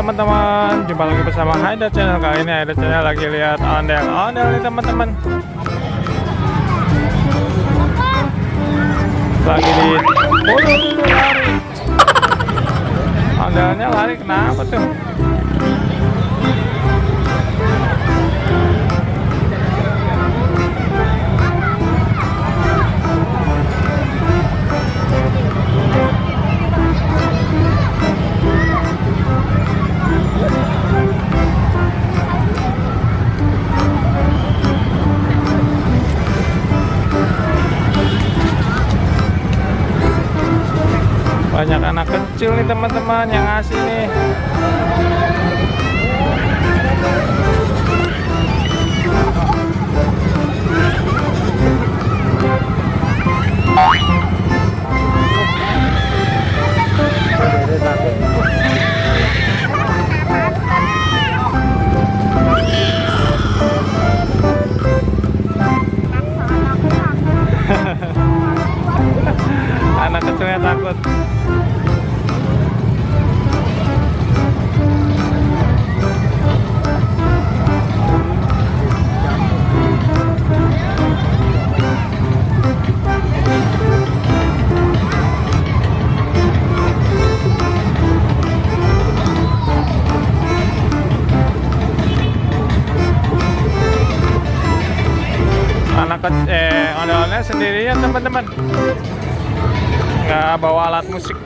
teman-teman, jumpa lagi bersama Haida Channel. Kali ini Haida Channel lagi lihat ondel-ondel nih teman-teman. Lagi di lari. Ondelnya lari kenapa tuh? Banyak anak kecil nih teman-teman yang ngasih nih. Anak kecilnya takut. Ondel-ondel sendirian teman-teman, nggak bawa alat musik.